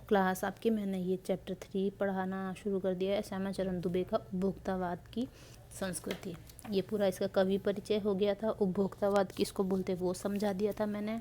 Class आपकी मैंने ये चैप्टर 3 पढ़ाना शुरू कर दिया है, श्यामाचरण दुबे का उपभोक्तावाद की संस्कृति। ये पूरा इसका कवि परिचय हो गया था, उपभोक्तावाद किसको बोलते वो समझा दिया था मैंने।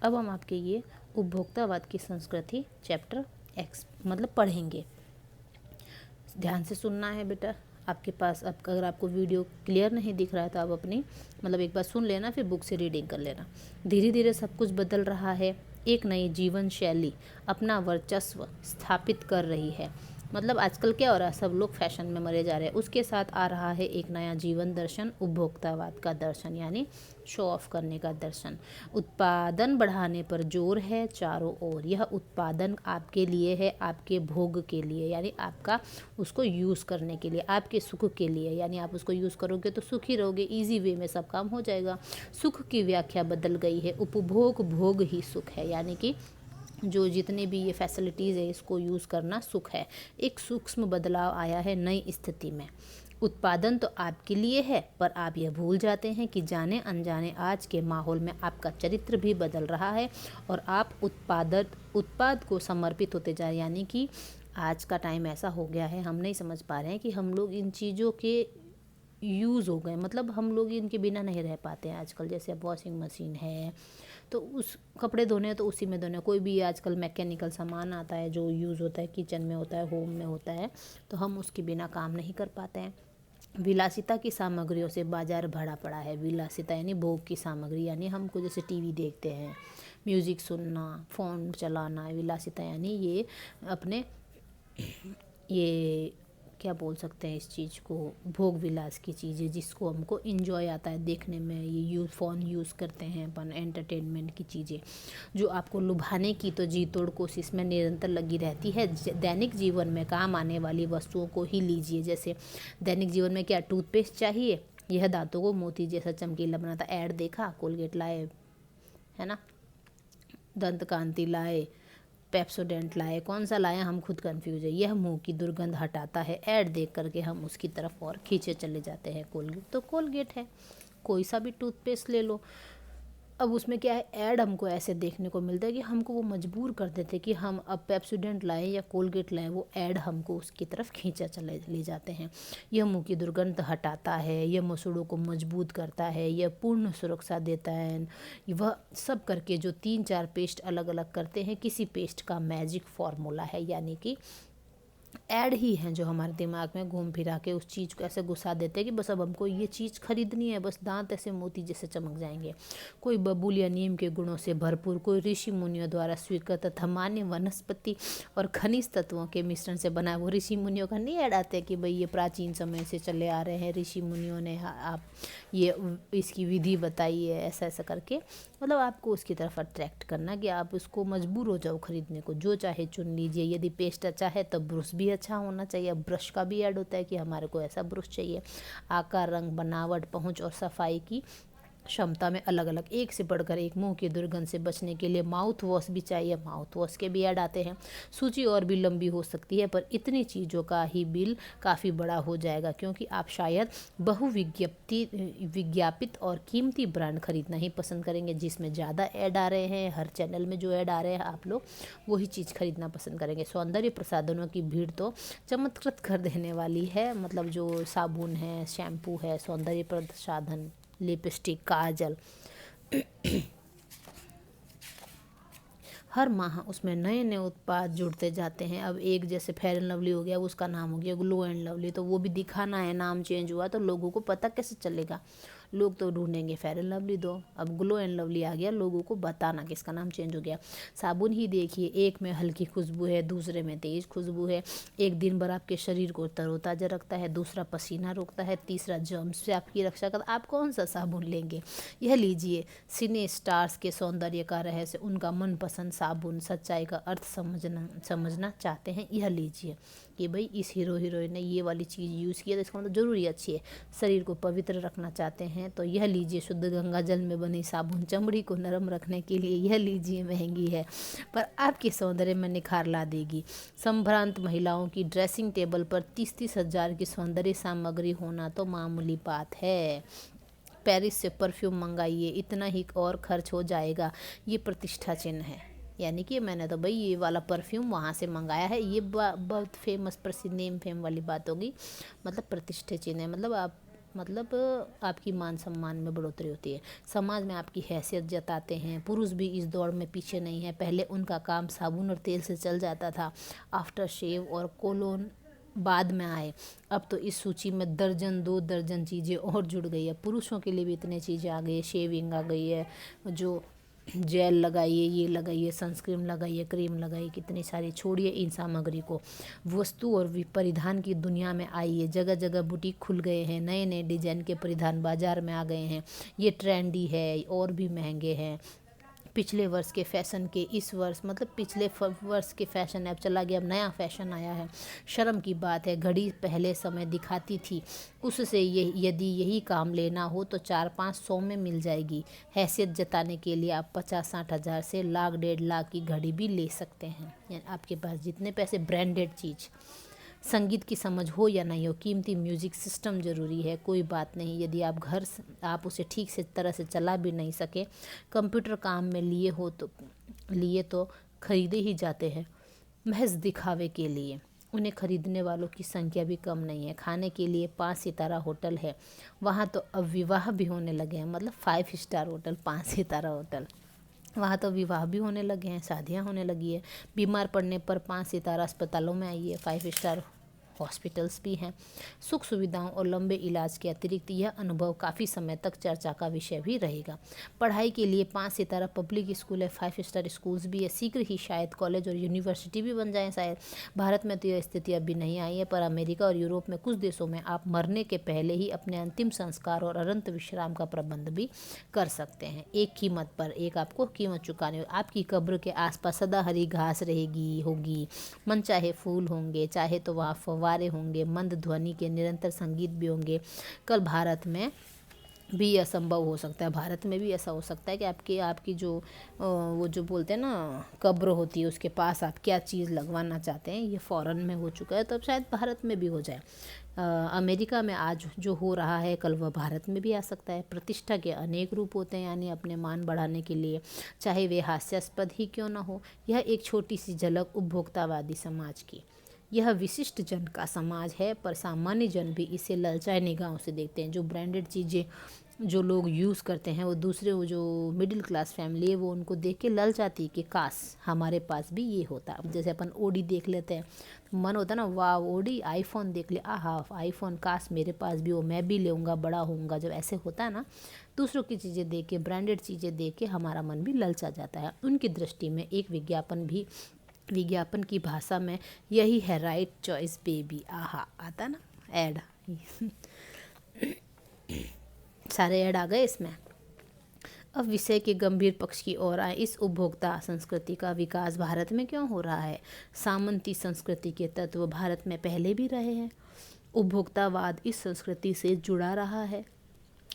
अब हम आपके ये उपभोक्तावाद की संस्कृति चैप्टर एक्स मतलब पढ़ेंगे। ध्यान से सुनना है बेटा। आपके पास अब अगर आपको वीडियो क्लियर नहीं दिख रहा है तो आप अपनी मतलब एक बार सुन लेना, फिर बुक से रीडिंग कर लेना। धीरे धीरे सब कुछ बदल रहा है, एक नई जीवन शैली अपना वर्चस्व स्थापित कर रही है। मतलब आजकल क्या हो रहा है, सब लोग फैशन में मरे जा रहे हैं। उसके साथ आ रहा है एक नया जीवन दर्शन, उपभोक्तावाद का दर्शन, यानी शो ऑफ करने का दर्शन। उत्पादन बढ़ाने पर जोर है चारों ओर। यह उत्पादन आपके लिए है, आपके भोग के लिए, यानी आपका उसको यूज़ करने के लिए, आपके सुख के लिए, यानी आप उसको यूज़ करोगे तो सुखी रहोगे, इजी वे में सब काम हो जाएगा। सुख की व्याख्या बदल गई है, उपभोग भोग ही सुख है, यानी कि जो जितने भी ये फैसिलिटीज़ है इसको यूज़ करना सुख है। एक सूक्ष्म बदलाव आया है नई स्थिति में। उत्पादन तो आपके लिए है, पर आप यह भूल जाते हैं कि जाने अनजाने आज के माहौल में आपका चरित्र भी बदल रहा है और आप उत्पाद को समर्पित होते जा रहे हैं। यानी कि आज का टाइम ऐसा हो गया है, हम नहीं समझ पा रहे हैं कि हम लोग इन चीज़ों के यूज़ हो गए, मतलब हम लोग इनके बिना नहीं रह पाते हैं आजकल। जैसे अब वॉशिंग मशीन है तो उस कपड़े धोने हैं तो उसी में धोने, कोई भी आजकल मैकेनिकल सामान आता है जो यूज़ होता है, किचन में होता है, होम में होता है, तो हम उसके बिना काम नहीं कर पाते हैं। विलासिता की सामग्रियों से बाजार भरा पड़ा है। विलासिता यानी भोग की सामग्री, यानी हमको जैसे टीवी देखते हैं, म्यूज़िक सुनना, फ़ोन चलाना, विलासिता यानी ये अपने ये क्या बोल सकते हैं इस चीज़ को, भोग विलास की चीज़ें जिसको हमको इन्जॉय आता है देखने में। ये फ़ोन यूज़ करते हैं अपन, एंटरटेनमेंट की चीज़ें जो आपको लुभाने की तो जी तोड़ कोशिश में निरंतर लगी रहती है। दैनिक जीवन में काम आने वाली वस्तुओं को ही लीजिए। जैसे दैनिक जीवन में क्या, टूथपेस्ट चाहिए, यह दांतों को मोती जैसा चमकीला बनाता। ऐड देखा, कोलगेट लाए, है ना, दंत कांति लाए, पेप्सोडेंट लाए, कौन सा लाए हम खुद कंफ्यूज है। यह मुंह की दुर्गंध हटाता है। ऐड देख करके हम उसकी तरफ और खींचे चले जाते हैं। कोलगेट तो कोलगेट है, कोई सा भी टूथपेस्ट ले लो। अब उसमें क्या है, ऐड हमको ऐसे देखने को मिलता है कि हमको वो मजबूर कर देते कि हम अब पेप्सोडेंट लाएं या कोलगेट लाएं, वो ऐड हमको उसकी तरफ खींचा चले ले जाते हैं। यह मुंह की दुर्गंध हटाता है, यह मसूड़ों को मजबूत करता है, यह पूर्ण सुरक्षा देता है। वह सब करके जो 3-4 पेस्ट अलग अलग करते हैं, किसी पेस्ट का मैजिक फॉर्मूला है, यानी कि ऐड ही हैं जो हमारे दिमाग में घूम फिरा के उस चीज़ को ऐसे घुसा देते हैं कि बस अब हमको ये चीज़ खरीदनी है, बस दांत ऐसे मोती जैसे चमक जाएंगे। कोई बबूल या नीम के गुणों से भरपूर, कोई ऋषि मुनियों द्वारा स्वीकृत तथा मान्य वनस्पति और खनिज तत्वों के मिश्रण से बना। वो ऋषि मुनियों का नहीं ऐड आते कि भाई ये प्राचीन समय से चले आ रहे हैं, ऋषि मुनियों ने आप ये इसकी विधि बताई है, ऐसा ऐसा करके, मतलब आपको उसकी तरफ अट्रैक्ट करना कि आप उसको मजबूर हो जाओ खरीदने को। जो चाहे चुन लीजिए। यदि पेस्ट अच्छा है तो ब्रश भी अच्छा होना चाहिए। ब्रश का भी ऐड होता है कि हमारे को ऐसा ब्रश चाहिए। आकार, रंग, बनावट, पहुंच और सफाई की क्षमता में अलग अलग, एक से बढ़कर एक। मुंह की दुर्गंध से बचने के लिए माउथ वॉश भी चाहिए, माउथ वॉश के भी ऐड आते हैं। सूची और भी लंबी हो सकती है, पर इतनी चीज़ों का ही बिल काफ़ी बड़ा हो जाएगा, क्योंकि आप शायद विज्ञापित और कीमती ब्रांड खरीदना ही पसंद करेंगे, जिसमें ज़्यादा ऐड आ रहे हैं। हर चैनल में जो ऐड आ रहे हैं आप लोग वही चीज़ खरीदना पसंद करेंगे। सौंदर्य प्रसाधनों की भीड़ तो चमत्कृत कर देने वाली है। मतलब जो साबुन है, शैम्पू है, सौंदर्य प्रसाधन, लिपस्टिक, काजल, हर माह उसमें नए नए उत्पाद जुड़ते जाते हैं। अब एक जैसे फेयर एंड लवली हो गया, उसका नाम हो गया ग्लो एंड लवली, तो वो भी दिखाना है, नाम चेंज हुआ तो लोगों को पता कैसे चलेगा। लोग तो ढूंढेंगे फेयर एंड लवली दो, अब ग्लो एंड लवली आ गया, लोगों को बताना कि इसका नाम चेंज हो गया। साबुन ही देखिए, एक में हल्की खुशबू है, दूसरे में तेज खुशबू है। एक दिन भर आपके शरीर को तरोताजा रखता है, दूसरा पसीना रोकता है, तीसरा जर्म्स से आपकी रक्षा करता है। आप कौन सा साबुन लेंगे? यह लीजिए। सिने स्टार्स के सौंदर्य का रहस्य, उनका मनपसंद साबुन, सच्चाई का अर्थ समझना चाहते हैं, यह लीजिए कि भाई इस हीरोइन ने ये वाली चीज़ यूज़ की है तो इसका मतलब ज़रूरी अच्छी है। शरीर को पवित्र रखना चाहते हैं तो यह लीजिए। शुद्ध गंगा जल में बनी साबुन, चमड़ी को नरम रखने के लिए यह लीजिए। महंगी है पर आपके सौंदर्य में निखार ला देगी। संभ्रांत महिलाओं की ड्रेसिंग टेबल पर 30-30 हज़ार की सौंदर्य सामग्री होना तो मामूली बात है। पेरिस से परफ्यूम मंगाइए, इतना ही और खर्च हो जाएगा। ये प्रतिष्ठा चिन्ह है। यानी कि मैंने तो भाई ये वाला परफ्यूम वहाँ से मंगाया है। ये बहुत फेमस प्रसिद्ध नेम फेम वाली बात होगी, मतलब प्रतिष्ठित चीज़ है, मतलब आपकी मान सम्मान में बढ़ोतरी होती है, समाज में आपकी हैसियत जताते हैं। पुरुष भी इस दौड़ में पीछे नहीं है। पहले उनका काम साबुन और तेल से चल जाता था, आफ्टर शेव और कोलोन बाद में आए। अब तो इस सूची में दर्जन 2 दर्जन चीज़ें और जुड़ गई है। पुरुषों के लिए भी इतनी चीज़ें आ गई है, शेविंग आ गई है, जो जेल लगाइए, ये लगाइए, सनस्क्रीन लगाइए, क्रीम लगाइए, कितनी सारी। छोड़िए इन सामग्री को, वस्तु और परिधान की दुनिया में आइए। जगह जगह बुटीक खुल गए हैं, नए नए डिजाइन के परिधान बाजार में आ गए हैं। ये ट्रेंडी है और भी महंगे हैं। पिछले वर्ष के फैशन के इस वर्ष, मतलब पिछले वर्ष के फैशन अब चला गया, अब नया फैशन आया है। शर्म की बात है, घड़ी पहले समय दिखाती थी, उससे ये यदि यही काम लेना हो तो 4-500 में मिल जाएगी। हैसियत जताने के लिए आप 50-60 हज़ार से लाख 1.5 लाख की घड़ी भी ले सकते हैं। यानी आपके पास जितने पैसे, ब्रांडेड चीज़। संगीत की समझ हो या नहीं हो, कीमती म्यूजिक सिस्टम ज़रूरी है, कोई बात नहीं। यदि आप उसे ठीक से तरह से चला भी नहीं सके, कंप्यूटर काम में लिए तो खरीदे ही जाते हैं, महज दिखावे के लिए। उन्हें खरीदने वालों की संख्या भी कम नहीं है। खाने के लिए 5 सितारा होटल है, वहाँ तो अब विवाह भी होने लगे हैं, मतलब 5 स्टार होटल, 5 सितारा होटल। वहाँ तो विवाह भी होने लगे हैं, शादियाँ होने लगी है। बीमार पड़ने पर 5 सितारा अस्पतालों में आइए, 5 स्टार हॉस्पिटल्स भी हैं। सुख सुविधाओं और लंबे इलाज के अतिरिक्त यह अनुभव काफ़ी समय तक चर्चा का विषय भी रहेगा। पढ़ाई के लिए 5 सितारा पब्लिक स्कूल है, 5 स्टार स्कूल्स भी है। शीघ्र ही शायद कॉलेज और यूनिवर्सिटी भी बन जाएं शायद। भारत में तो यह स्थिति अभी नहीं आई है, पर अमेरिका और यूरोप में कुछ देशों में आप मरने के पहले ही अपने अंतिम संस्कार और अनंत विश्राम का प्रबंध भी कर सकते हैं। एक कीमत पर, एक आपको कीमत चुकानी होगी। आपकी कब्र के आसपास सदा हरी घास होगी, मन चाहे फूल होंगे, चाहे तो वहाँ फव्वारे होंगे, मंद ध्वनि के निरंतर संगीत भी होंगे। कल भारत में भी यह संभव हो सकता है, भारत में भी ऐसा हो सकता है कि आपकी जो वो जो बोलते हैं ना कब्र होती है, उसके पास आप क्या चीज़ लगवाना चाहते हैं, ये फॉरेन में हो चुका है, तो अब शायद भारत में भी हो जाए। अमेरिका में आज जो हो रहा है, कल वह भारत में भी आ सकता है। प्रतिष्ठा के अनेक रूप होते हैं, यानी अपने मान बढ़ाने के लिए, चाहे वे हास्यास्पद ही क्यों ना हो। यह एक छोटी सी झलक उपभोक्तावादी समाज की। यह विशिष्ट जन का समाज है, पर सामान्य जन भी इसे ललचाए निगाहों से देखते हैं। जो ब्रांडेड चीज़ें जो लोग यूज़ करते हैं, वो दूसरे, वो जो मिडिल क्लास फैमिली है, वो उनको देख के ललचाती है कि काश हमारे पास भी ये होता। अब जैसे अपन ओडी देख लेते हैं, तो मन होता है ना, वाह ओडी, आईफोन देख ले, आहा आईफोन, काश मेरे पास भी हो, मैं भी लूँगा, बड़ा होऊंगा। जब ऐसे होता है ना, दूसरों की चीज़ें देख के, ब्रांडेड चीज़ें देख के हमारा मन भी ललचा जाता है। उनकी दृष्टि में एक विज्ञापन की भाषा में यही है राइट चॉइस बेबी। आहा, आता ना ऐड, सारे ऐड आ गए इसमें। अब विषय के गंभीर पक्ष की ओर आए। इस उपभोक्ता संस्कृति का विकास भारत में क्यों हो रहा है? सामंती संस्कृति के तत्व भारत में पहले भी रहे हैं। उपभोक्तावाद इस संस्कृति से जुड़ा रहा है।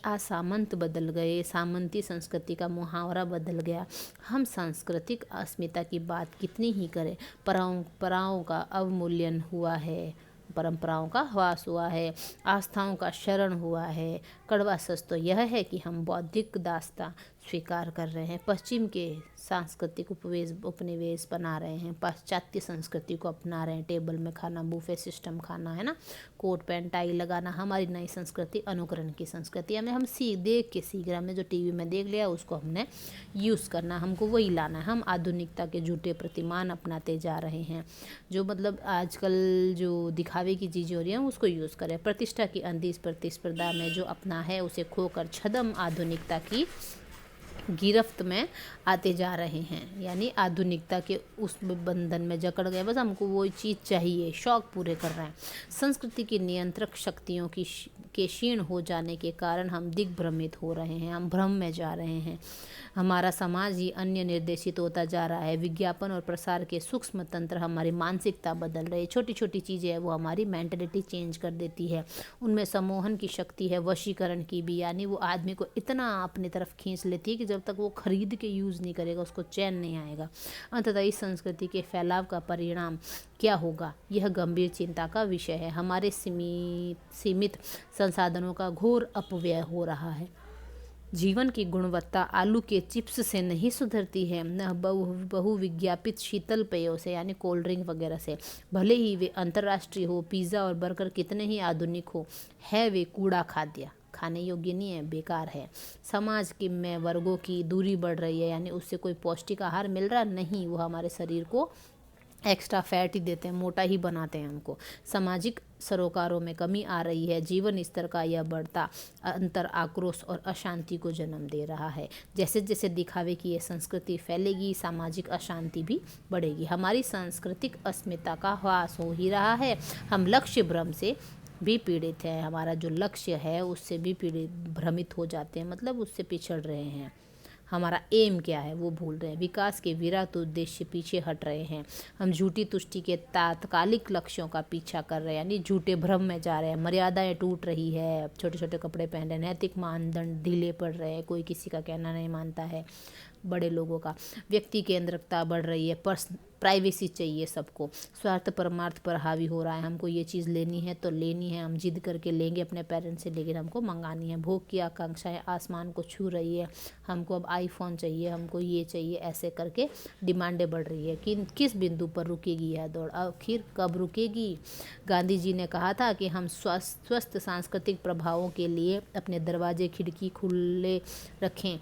आज सामंत बदल गए, सामंती संस्कृति का मुहावरा बदल गया। हम सांस्कृतिक अस्मिता की बात कितनी ही करें, परंपराओं का अवमूल्यन हुआ है, परंपराओं का ह्रास हुआ है, आस्थाओं का शरण हुआ है। कड़वा सच तो यह है कि हम बौद्धिक दास्तां स्वीकार कर रहे हैं, पश्चिम के सांस्कृतिक उपनिवेश बना रहे हैं, पाश्चात्य संस्कृति को अपना रहे हैं। टेबल में खाना, बूफे सिस्टम खाना, है ना, कोट पैंट टाई लगाना हमारी नई संस्कृति, अनुकरण की संस्कृति। हमें हम देख के सीख रहे, हमने जो टीवी में देख लिया उसको हमने यूज़ करना, हमको वही लाना है। हम आधुनिकता के झूठे प्रतिमान अपनाते जा रहे हैं, जो मतलब आजकल जो दिखावे की चीज़ें हो रही हैं उसको यूज़ करें। प्रतिष्ठा की अंधी प्रतिस्पर्धा में जो अपना है उसे खोकर छद्म आधुनिकता की गिरफ्त में आते जा रहे हैं, यानी आधुनिकता के उस बंधन में जकड़ गए, बस हमको वो चीज़ चाहिए, शौक पूरे कर रहे हैं। संस्कृति की नियंत्रक शक्तियों के क्षीण हो जाने के कारण हम दिग्भ्रमित हो रहे हैं, हम भ्रम में जा रहे हैं। हमारा समाज ही अन्य निर्देशित होता जा रहा है। विज्ञापन और प्रसार के सूक्ष्म तंत्र हमारी मानसिकता बदल रहे हैं। छोटी छोटी चीज़ें हैं वो हमारी मेंटलिटी चेंज कर देती है। उनमें सम्मोहन की शक्ति है, वशीकरण की भी, यानी वो आदमी को इतना अपनी तरफ खींच लेती है कि जब तक वो खरीद के यूज़ नहीं करेगा उसको चैन नहीं आएगा। अंततः इस संस्कृति के फैलाव का परिणाम क्या होगा, यह गंभीर चिंता का विषय है। हमारे सीमित संसाधनों का घोर अपव्यय हो रहा है। जीवन की गुणवत्ता आलू के चिप्स से नहीं सुधरती है, न बहुविज्ञापित शीतल पेयों से यानी कोल्ड ड्रिंक वगैरह से, भले ही वे अंतर्राष्ट्रीय हो, पिज़्ज़ा और बर्गर कितने ही आधुनिक हो, है वे कूड़ा खाद्य, खाने योग्य नहीं है, बेकार है। समाज की में वर्गों की दूरी बढ़ रही है, यानी उससे कोई पौष्टिक आहार मिल रहा नहीं, वो हमारे शरीर को एक्स्ट्रा फैट ही देते हैं, मोटा ही बनाते हैं हमको। सामाजिक सरोकारों में कमी आ रही है, जीवन स्तर का यह बढ़ता अंतर आक्रोश और अशांति को जन्म दे रहा है। जैसे जैसे दिखावे की ये संस्कृति फैलेगी, सामाजिक अशांति भी बढ़ेगी। हमारी सांस्कृतिक अस्मिता का ह्रास हो ही रहा है। हम लक्ष्य भ्रम से भी पीड़ित हैं, हमारा जो लक्ष्य है उससे भी भ्रमित हो जाते हैं, मतलब उससे पिछड़ रहे हैं। हमारा एम क्या है वो भूल रहे हैं, विकास के विराट उद्देश्य पीछे हट रहे हैं। हम झूठी तुष्टि के तात्कालिक लक्ष्यों का पीछा कर रहे हैं, यानी झूठे भ्रम में जा रहे हैं। मर्यादाएं टूट रही है, छोटे छोटे कपड़े पहन रहे हैं, नैतिक मानदंड ढीले पड़ रहे हैं, कोई किसी का कहना नहीं मानता है। बड़े लोगों का व्यक्ति केंद्रिकता बढ़ रही है, प्राइवेसी चाहिए सबको, स्वार्थ परमार्थ पर हावी हो रहा है। हमको ये चीज़ लेनी है तो लेनी है, हम जिद करके लेंगे अपने पेरेंट्स से, लेकिन हमको मंगानी है। भोग की आकांक्षाएं आसमान को छू रही है, हमको अब आईफोन चाहिए, हमको ये चाहिए, ऐसे करके डिमांडें बढ़ रही है। कि किस बिंदु पर रुकेगी यह दौड़, आखिर कब रुकेगी? गांधी जी ने कहा था कि हम स्वस्थ सांस्कृतिक प्रभावों के लिए अपने दरवाजे खिड़की खुले रखें,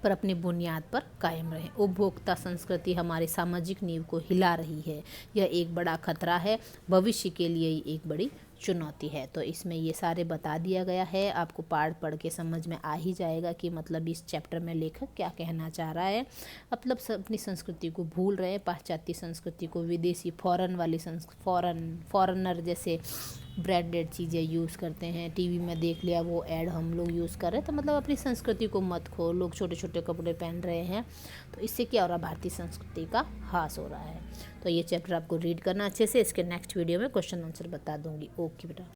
पर अपनी बुनियाद पर कायम रहें। उपभोक्ता संस्कृति हमारी सामाजिक नींव को हिला रही है, यह एक बड़ा खतरा है, भविष्य के लिए ही एक बड़ी चुनौती है। तो इसमें ये सारे बता दिया गया है, आपको पाठ पढ़ के समझ में आ ही जाएगा कि मतलब इस चैप्टर में लेखक क्या कहना चाह रहा है। मतलब सब अपनी संस्कृति को भूल रहे हैं, पाश्चात्य संस्कृति को, विदेशी फॉरेन वाली फॉरेनर जैसे ब्रांडेड चीज़ें यूज़ करते हैं, टीवी में देख लिया वो ऐड हम लोग यूज़ कर रहे हैं। तो मतलब अपनी संस्कृति को मत खो, लोग छोटे छोटे कपड़े पहन रहे हैं, तो इससे क्या हो रहा है, भारतीय संस्कृति का ह्रास हो रहा है। तो ये चैप्टर आपको रीड करना अच्छे से, इसके नेक्स्ट वीडियो में क्वेश्चन आंसर बता दूंगी। ओके बेटा।